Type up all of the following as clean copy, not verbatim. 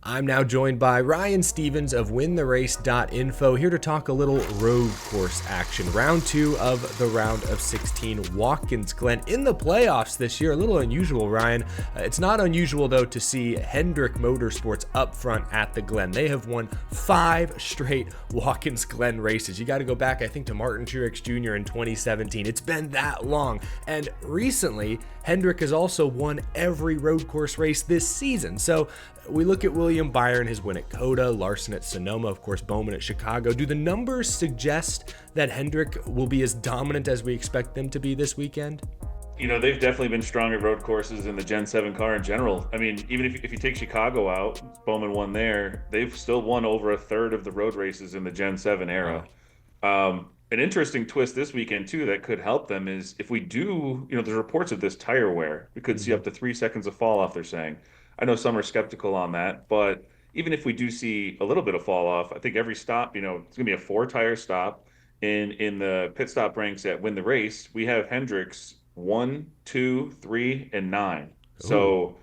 I'm now joined by Ryan Stevens of WinTheRace.info, here to talk a little road course action. Round 2 of the round of 16, Watkins Glen in the playoffs this year. A little unusual, Ryan. It's not unusual, though, to see Hendrick Motorsports up front at the Glen. They have won 5 straight Watkins Glen races. You got to go back, I think, to Martin Truex Jr. in 2017. It's been that long. And recently, Hendrick has also won every road course race this season. So we look at William Byron, his win at Coda, Larson at Sonoma, of course, Bowman at Chicago. Do the numbers suggest that Hendrick will be as dominant as we expect them to be this weekend? You know, they've definitely been strong at road courses in the Gen 7 car in general. I mean, even if you take Chicago out, Bowman won there, they've still won over a third of the road races in the Gen 7 era. An interesting twist this weekend, too, that could help them is if we do, there's reports of this tire wear. We could see up to 3 seconds of fall off, they're saying. I know some are skeptical on that, but even if we do see a little bit of fall off, I think every stop, it's going to be a 4-tire stop. In the pit stop ranks that win the race, we have Hendricks 1, 2, 3, and 9. Ooh. So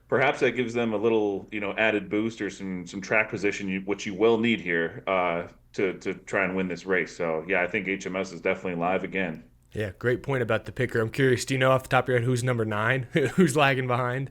perhaps that gives them a little, added boost or some track position, which you will need here to try and win this race. So yeah, I think HMS is definitely live again. Yeah, great point about the picker. I'm curious, do you know off the top of your head who's number 9? Who's lagging behind?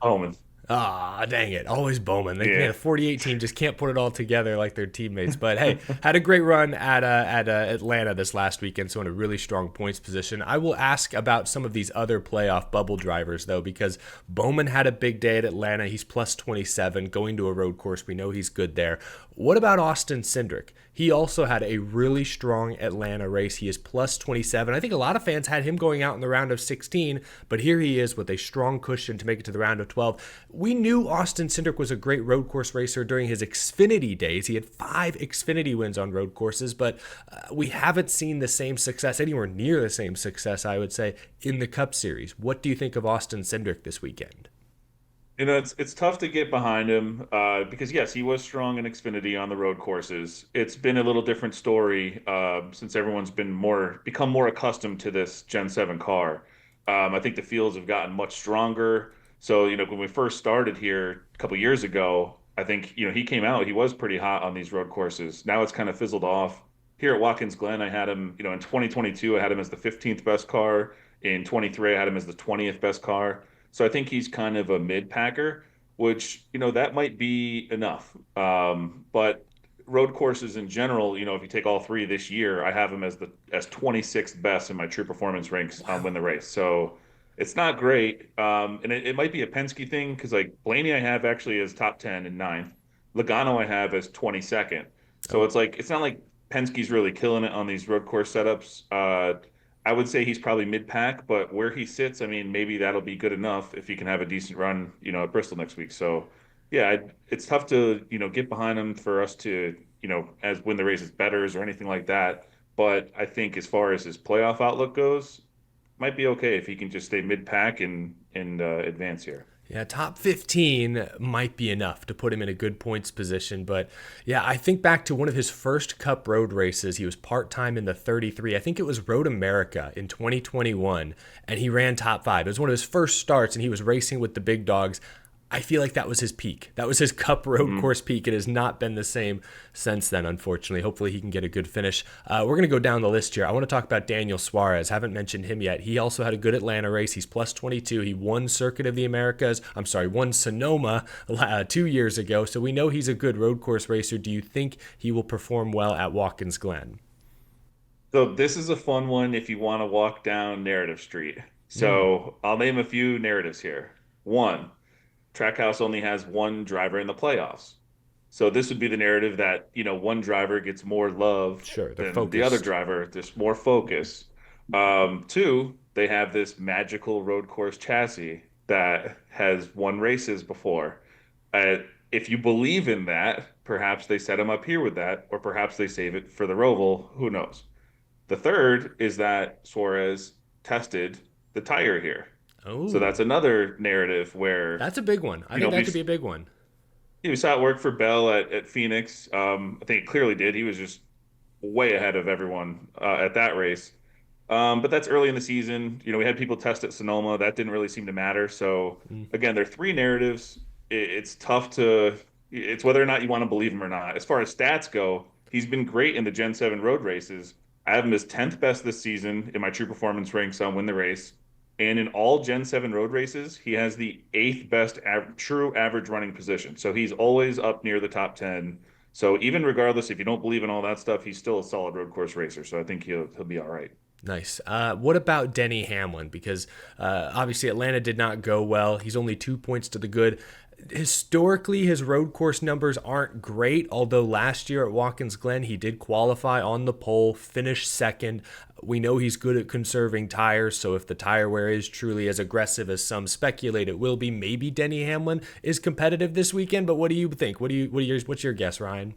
Bowman. Ah, dang it. Always Bowman. The 48 team just can't put it all together like their teammates. But hey, had a great run at Atlanta this last weekend, so in a really strong points position. I will ask about some of these other playoff bubble drivers, though, because Bowman had a big day at Atlanta. He's plus 27, going to a road course. We know he's good there. What about Austin Cindric? He also had a really strong Atlanta race. He is plus 27. I think a lot of fans had him going out in the round of 16, but here he is with a strong cushion to make it to the round of 12. We knew Austin Cindric was a great road course racer during his Xfinity days. He had 5 Xfinity wins on road courses, but we haven't seen the same success, anywhere near the same success, I would say, in the Cup Series. What do you think of Austin Cindric this weekend? It's tough to get behind him because, yes, he was strong in Xfinity on the road courses. It's been a little different story since everyone's become more accustomed to this Gen 7 car. I think the fields have gotten much stronger. So, when we first started here a couple years ago, I think, he came out, he was pretty hot on these road courses. Now it's kind of fizzled off. Here at Watkins Glen, I had him, in 2022, I had him as the 15th best car. In 23, I had him as the 20th best car. So I think he's kind of a mid-packer, which, that might be enough. But road courses in general, if you take all 3 this year, I have him as 26th best in my true performance ranks on Win the Race. So it's not great. And it might be a Penske thing because, like, Blaney I have actually as top 10 and 9th. Logano I have as 22nd. So it's not like Penske's really killing it on these road course setups. I would say he's probably mid-pack, but where he sits, I mean, maybe that'll be good enough if he can have a decent run, at Bristol next week. So, yeah, it's tough to, get behind him for us to, as win the race as bettors or anything like that. But I think as far as his playoff outlook goes, might be okay if he can just stay mid-pack and advance here. Yeah, top 15 might be enough to put him in a good points position. But yeah, I think back to one of his first Cup road races. He was part-time in the 33. I think it was Road America in 2021, and he ran top 5. It was one of his first starts, and he was racing with the big dogs. I feel like that was his peak. That was his Cup road course peak. It has not been the same since then, unfortunately. Hopefully he can get a good finish. We're going to go down the list here. I want to talk about Daniel Suarez. Haven't mentioned him yet. He also had a good Atlanta race. He's plus 22. He won Circuit of the Americas. Won Sonoma 2 years ago. So we know he's a good road course racer. Do you think he will perform well at Watkins Glen? So this is a fun one if you want to walk down narrative street. So I'll name a few narratives here. 1, Trackhouse only has 1 driver in the playoffs. So this would be the narrative that, one driver gets more love than focused. The other driver. There's more focus. 2, they have this magical road course chassis that has won races before. If you believe in that, perhaps they set him up here with that, or perhaps they save it for the Roval. Who knows? The third is that Suarez tested the tire here. Oh. So that's another narrative where... That's a big one. I think that could be a big one. We saw it work for Bell at Phoenix. I think it clearly did. He was just way ahead of everyone at that race. But that's early in the season. We had people test at Sonoma. That didn't really seem to matter. So, again, there are 3 narratives. it's tough to. It's whether or not you want to believe him or not. As far as stats go, he's been great in the Gen 7 road races. I have him as 10th best this season in my true performance ranks on Win the Race. And in all Gen 7 road races, he has the eighth best true average running position. So he's always up near the top 10. So even regardless, if you don't believe in all that stuff, he's still a solid road course racer. So I think he'll be all right. Nice. What about Denny Hamlin? Because obviously Atlanta did not go well. He's only 2 points to the good. Historically, his road course numbers aren't great, although last year at Watkins Glen, he did qualify on the pole, finish second. We know he's good at conserving tires, so if the tire wear is truly as aggressive as some speculate it will be, maybe Denny Hamlin is competitive this weekend. But what do you think? What's your guess, Ryan?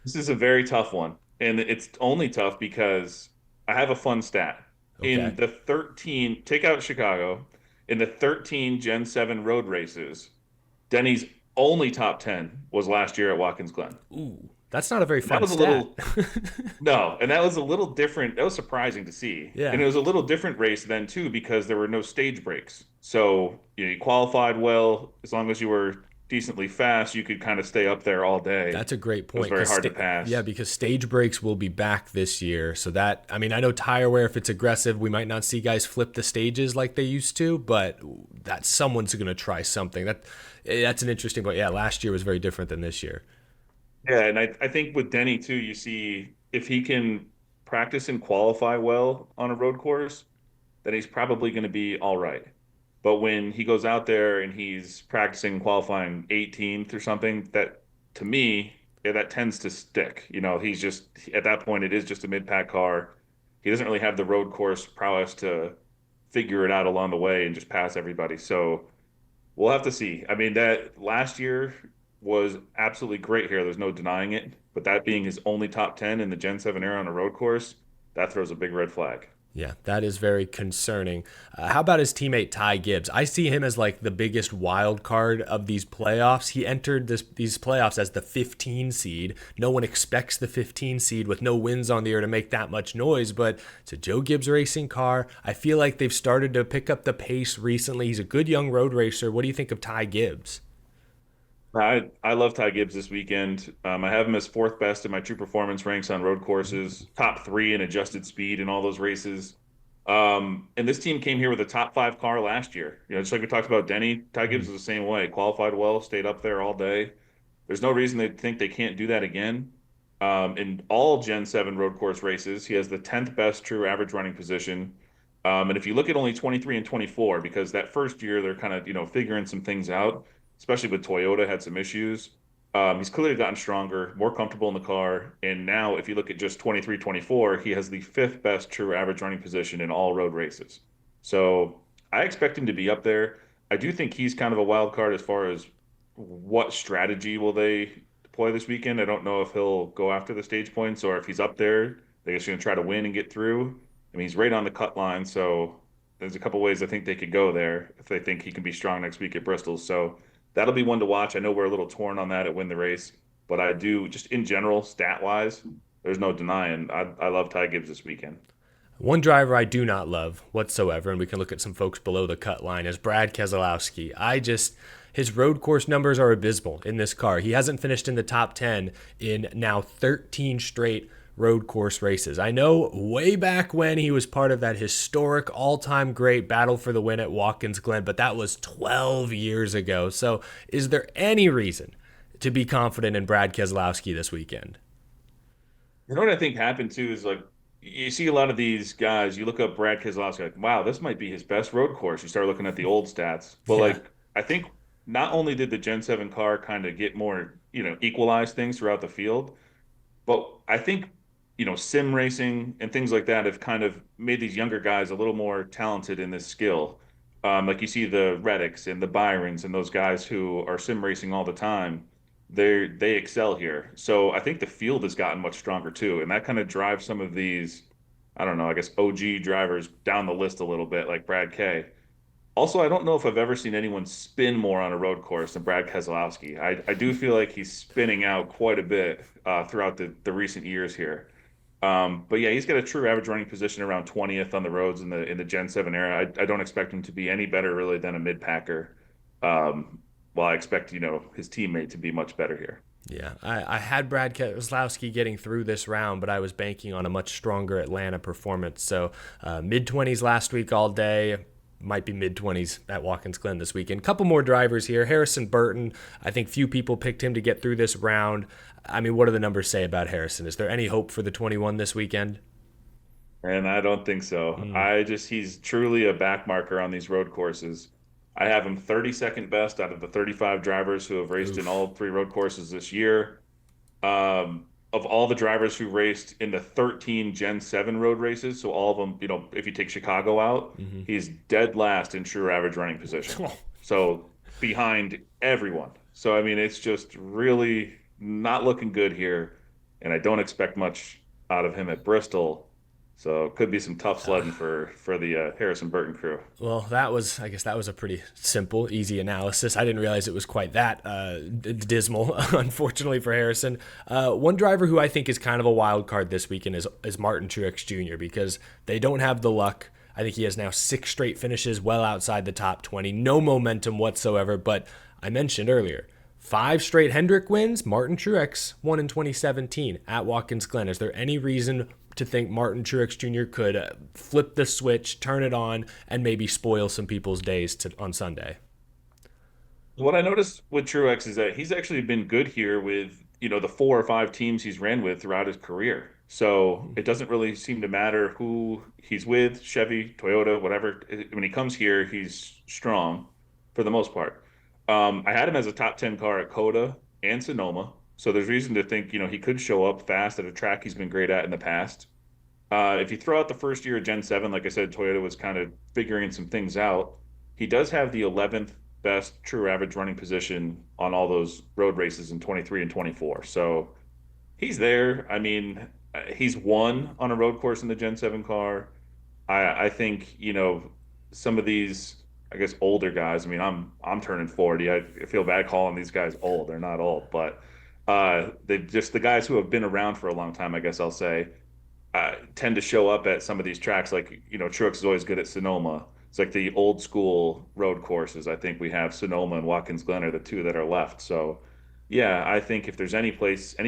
This is a very tough one. And it's only tough because I have a fun stat. Okay. In the 13, take out Chicago, in the 13 Gen 7 road races, Denny's only top 10 was last year at Watkins Glen. Ooh, that's not a very And that fun was a stat. little, no, and that was a little different. That was surprising to see. And Yeah. it was a little different race then, too, because there were no stage breaks. So, you qualified well. As long as you were decently fast, you could kind of stay up there all day. That's a great It was point. very hard to pass. Yeah, because stage breaks will be back this year. So that, I mean, I know tire wear, if it's aggressive, we might not see guys flip the stages like they used to, but that someone's going to try something. That's an interesting point. Yeah, last year was very different than this year. Yeah, and I think with Denny too, you see if he can practice and qualify well on a road course, then he's probably going to be all right. But when he goes out there and he's practicing qualifying 18th or something, that to me, yeah, that tends to stick. He's just at that point it is just a mid-pack car. He doesn't really have the road course prowess to figure it out along the way and just pass everybody. So we'll have to see. I mean, that last year was absolutely great here. There's no denying it. But that being his only top 10 in the Gen 7 era on a road course, that throws a big red flag. Yeah, that is very concerning. How about his teammate Ty Gibbs? I see him as like the biggest wild card of these playoffs. He entered these playoffs as the 15 seed. No one expects the 15 seed with no wins on the year to make that much noise, but it's a Joe Gibbs racing car. I feel like they've started to pick up the pace recently. He's a good young road racer. What do you think of Ty Gibbs? I love Ty Gibbs this weekend. I have him as fourth best in my true performance ranks on road courses, top three in adjusted speed in all those races. And this team came here with a top five car last year. Just like we talked about Denny, Ty Gibbs is the same way. Qualified well, stayed up there all day. There's no reason they think they can't do that again. In all Gen 7 road course races, he has the 10th best true average running position. And if you look at only 23 and 24, because that first year they're kind of, figuring some things out, especially with Toyota had some issues. He's clearly gotten stronger, more comfortable in the car. And now, if you look at just 23, 24, he has the fifth best true average running position in all road races. So I expect him to be up there. I do think he's kind of a wild card as far as what strategy will they deploy this weekend. I don't know if he'll go after the stage points or if he's up there. They're just going to try to win and get through. I mean, he's right on the cut line. So there's a couple ways I think they could go there if they think he can be strong next week at Bristol. So that'll be one to watch. I know we're a little torn on that at Win the Race, but I do just in general, stat wise, there's no denying. I love Ty Gibbs this weekend. One driver I do not love whatsoever, and we can look at some folks below the cut line, is Brad Keselowski. His road course numbers are abysmal in this car. He hasn't finished in the top 10 in now 13 straight road course races. I know way back when he was part of that historic all-time great battle for the win at Watkins Glen, but that was 12 years ago. So is there any reason to be confident in Brad Keselowski this weekend? You know what I think happened too is like you see a lot of these guys. You look up Brad Keselowski, like, wow, this might be his best road course. You start looking at the old stats. But Yeah. like I think not only did the Gen 7 car kind of get more, equalize things throughout the field, but I think, sim racing and things like that have kind of made these younger guys a little more talented in this skill. Like you see the Reddicks and the Byrons and those guys who are sim racing all the time. They excel here. So I think the field has gotten much stronger too, and that kind of drives some of these, I don't know, I guess OG drivers down the list a little bit, like Brad K. Also, I don't know if I've ever seen anyone spin more on a road course than Brad Keselowski. I do feel like he's spinning out quite a bit throughout the recent years here. But yeah, he's got a true average running position around 20th on the roads in the Gen 7 era. I don't expect him to be any better really than a mid packer. while I expect, his teammate to be much better here. Yeah, I had Brad Keslowski getting through this round, but I was banking on a much stronger Atlanta performance. So mid-20s last week all day, might be mid-20s at Watkins Glen this weekend. Couple more drivers here. Harrison Burton, I think few people picked him to get through this round. I mean, what do the numbers say about Harrison? Is there any hope for the 21 this weekend? And I don't think so. He's truly a back marker on these road courses. I have him 32nd best out of the 35 drivers who have raced in all three road courses this year. Of all the drivers who raced in the 13 Gen 7 road races, so all of them, if you take Chicago out, he's dead last in true average running position. So behind everyone. So, I mean, it's just really not looking good here. And I don't expect much out of him at Bristol. So it could be some tough sledding for the Harrison Burton crew. Well, I guess that was a pretty simple, easy analysis. I didn't realize it was quite that dismal, unfortunately for Harrison. One driver who I think is kind of a wild card this weekend is Martin Truex Jr. because they don't have the luck. I think he has now 6 straight finishes well outside the top 20. No momentum whatsoever, but I mentioned earlier, 5 straight Hendrick wins. Martin Truex won in 2017 at Watkins Glen. Is there any reason to think Martin Truex Jr. could flip the switch, turn it on, and maybe spoil some people's days on Sunday? What I noticed with Truex is that he's actually been good here with, the 4 or 5 teams he's ran with throughout his career. So it doesn't really seem to matter who he's with, Chevy, Toyota, whatever. When he comes here, he's strong for the most part. I had him as a top 10 car at Coda and Sonoma. So there's reason to think, he could show up fast at a track he's been great at in the past. If you throw out the first year of Gen 7, like I said, Toyota was kind of figuring some things out. He does have the 11th best true average running position on all those road races in 23 and 24. So he's there. I mean, he's won on a road course in the Gen 7 car. I think, some of these, I guess, older guys, I mean, I'm turning 40. I feel bad calling these guys old. They're not old, but the guys who have been around for a long time, I guess I'll say, tend to show up at some of these tracks. Like, Truex is always good at Sonoma. It's like the old school road courses. I think we have Sonoma and Watkins Glen are the 2 that are left. So, yeah, I think if there's any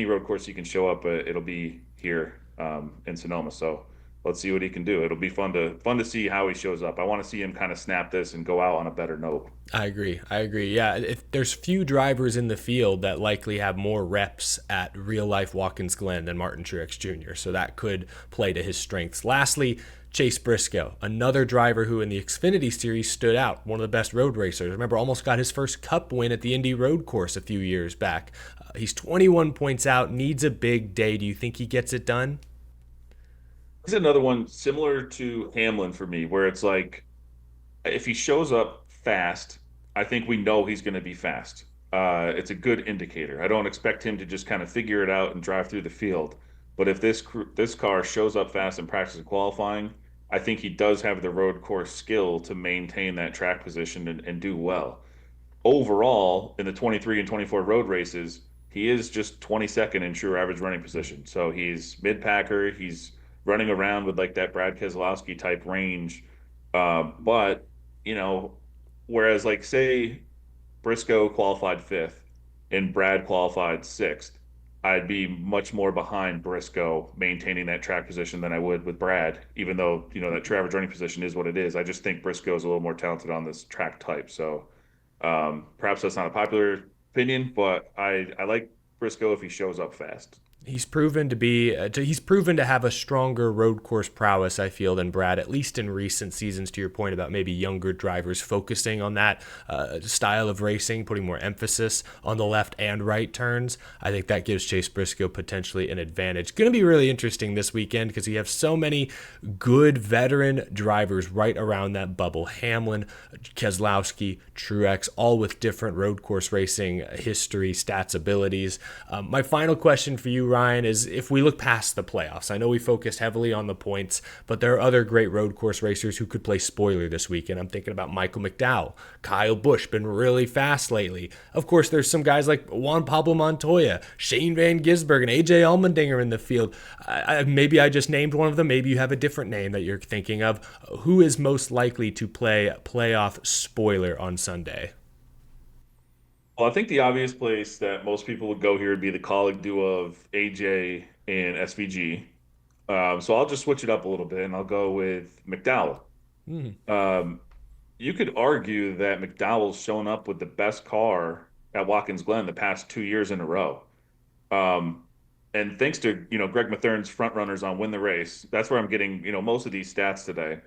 road course you can show up, it'll be here in Sonoma. So let's see what he can do. It'll be fun to see how he shows up. I want to see him kind of snap this and go out on a better note. I agree. Yeah, there's few drivers in the field that likely have more reps at real life Watkins Glen than Martin Truex Jr. So that could play to his strengths. Lastly, Chase Briscoe, another driver who in the Xfinity Series stood out, one of the best road racers. Remember, almost got his first Cup win at the Indy Road Course a few years back. He's 21 points out, needs a big day. Do you think he gets it done? He's another one similar to Hamlin for me, where it's like, if he shows up fast, I think we know he's going to be fast. It's a good indicator. I don't expect him to just kind of figure it out and drive through the field. But if this car shows up fast in practice and qualifying, I think he does have the road course skill to maintain that track position and do well. Overall, in the 23 and 24 road races, he is just 22nd in true average running position. So he's mid-packer. He's running around with like that Brad Keselowski type range. But, whereas like say Briscoe qualified 5th and Brad qualified 6th, I'd be much more behind Briscoe maintaining that track position than I would with Brad, even though, that true average running position is what it is. I just think Briscoe is a little more talented on this track type. So perhaps that's not a popular opinion, but I like Briscoe if he shows up fast. He's proven to have a stronger road course prowess, I feel, than Brad, at least in recent seasons, to your point about maybe younger drivers focusing on that style of racing, putting more emphasis on the left and right turns. I think that gives Chase Briscoe potentially an advantage. Going to be really interesting this weekend because you have so many good veteran drivers right around that bubble. Hamlin, Keselowski, Truex, all with different road course racing history, stats, abilities. My final question for you, Ryan, is if we look past the playoffs, I know we focused heavily on the points, but there are other great road course racers who could play spoiler this weekend. I'm thinking about Michael McDowell, Kyle Busch, been really fast lately. Of course, there's some guys like Juan Pablo Montoya, Shane Van Gisbergen, and AJ Allmendinger in the field. Maybe I just named one of them. Maybe you have a different name that you're thinking of. Who is most likely to play playoff spoiler on Sunday? Well, I think the obvious place that most people would go here would be the colleague duo of AJ and SVG. So I'll just switch it up a little bit and I'll go with McDowell. Hmm. Um, you could argue that McDowell's shown up with the best car at Watkins Glen the past 2 years in a row. Um, and thanks to, Greg Mathern's front runners on Win the Race, that's where I'm getting, most of these stats today.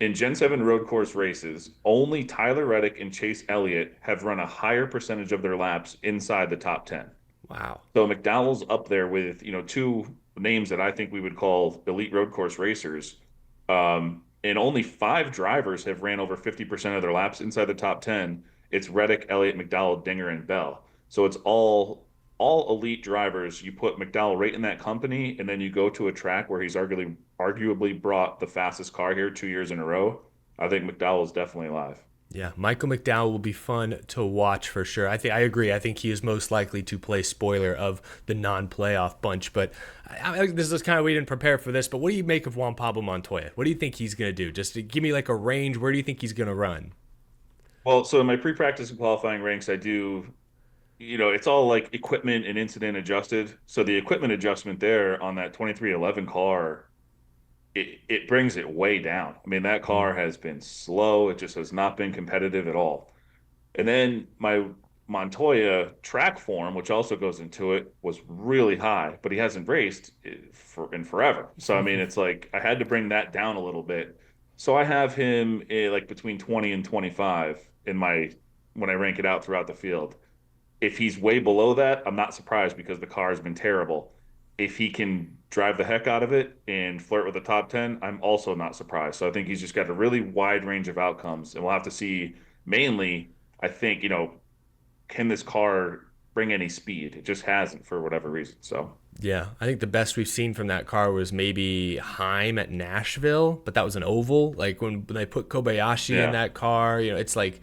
In Gen 7 road course races, only Tyler Reddick and Chase Elliott have run a higher percentage of their laps inside the top 10. Wow. So McDowell's up there with, two names that I think we would call elite road course racers. And only five drivers have ran over 50% of their laps inside the top 10. It's Reddick, Elliott, McDowell, Dinger, and Bell. So it's all elite drivers. You put McDowell right in that company, and then you go to a track where he's arguably brought the fastest car here 2 years in a row. I think McDowell is definitely alive. Yeah, Michael McDowell will be fun to watch for sure. I agree. I think he is most likely to play spoiler of the non-playoff bunch. But this is kind of, we didn't prepare for this. But what do you make of Juan Pablo Montoya? What do you think he's going to do? Just to give me like a range. Where do you think he's going to run? Well, so in my pre-practice and qualifying ranks, I do, it's all like equipment and incident adjusted. So the equipment adjustment there on that 2311 car, it brings it way down. I mean, that car has been slow. It just has not been competitive at all. And then my Montoya track form, which also goes into it, was really high, but he hasn't raced in forever. So I mean, it's like I had to bring that down a little bit. So I have him like between 20 and 25 in my when I rank it out throughout the field. If he's way below that, I'm not surprised because the car has been terrible. If he can drive the heck out of it and flirt with the top 10, I'm also not surprised. So I think he's just got a really wide range of outcomes, and we'll have to see mainly, I think, can this car bring any speed? It just hasn't for whatever reason. So Yeah, I think the best we've seen from that car was maybe Heim at Nashville, but that was an oval. Like when they put Kobayashi in yeah, that car, it's like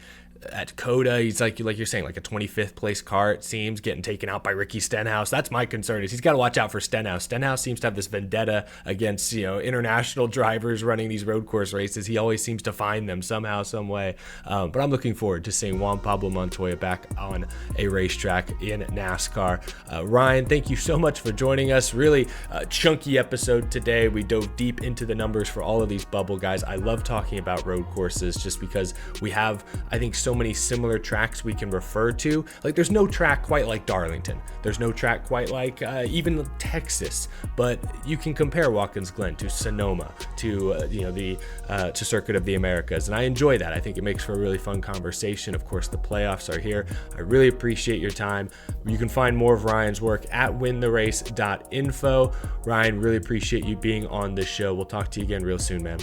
at Coda, he's like you're saying, like a 25th place car, it seems, getting taken out by Ricky Stenhouse. That's my concern, is he's got to watch out for Stenhouse. Stenhouse seems to have this vendetta against, international drivers running these road course races. He always seems to find them somehow, some way. But I'm looking forward to seeing Juan Pablo Montoya back on a racetrack in NASCAR. Ryan, thank you so much for joining us. Really chunky episode today. We dove deep into the numbers for all of these bubble guys. I love talking about road courses just because we have, I think, so many similar tracks we can refer to. Like there's no track quite like Darlington. There's no track quite like even Texas, but you can compare Watkins Glen to Sonoma, to to Circuit of the Americas, and I enjoy that. I think it makes for a really fun conversation. Of course, the playoffs are here. I really appreciate your time. You can find more of Ryan's work at wintherace.info. Ryan, really appreciate you being on this show. We'll talk to you again real soon, man.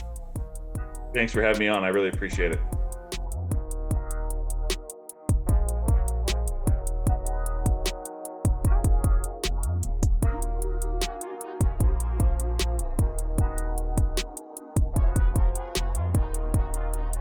thanks for having me on. I really appreciate it.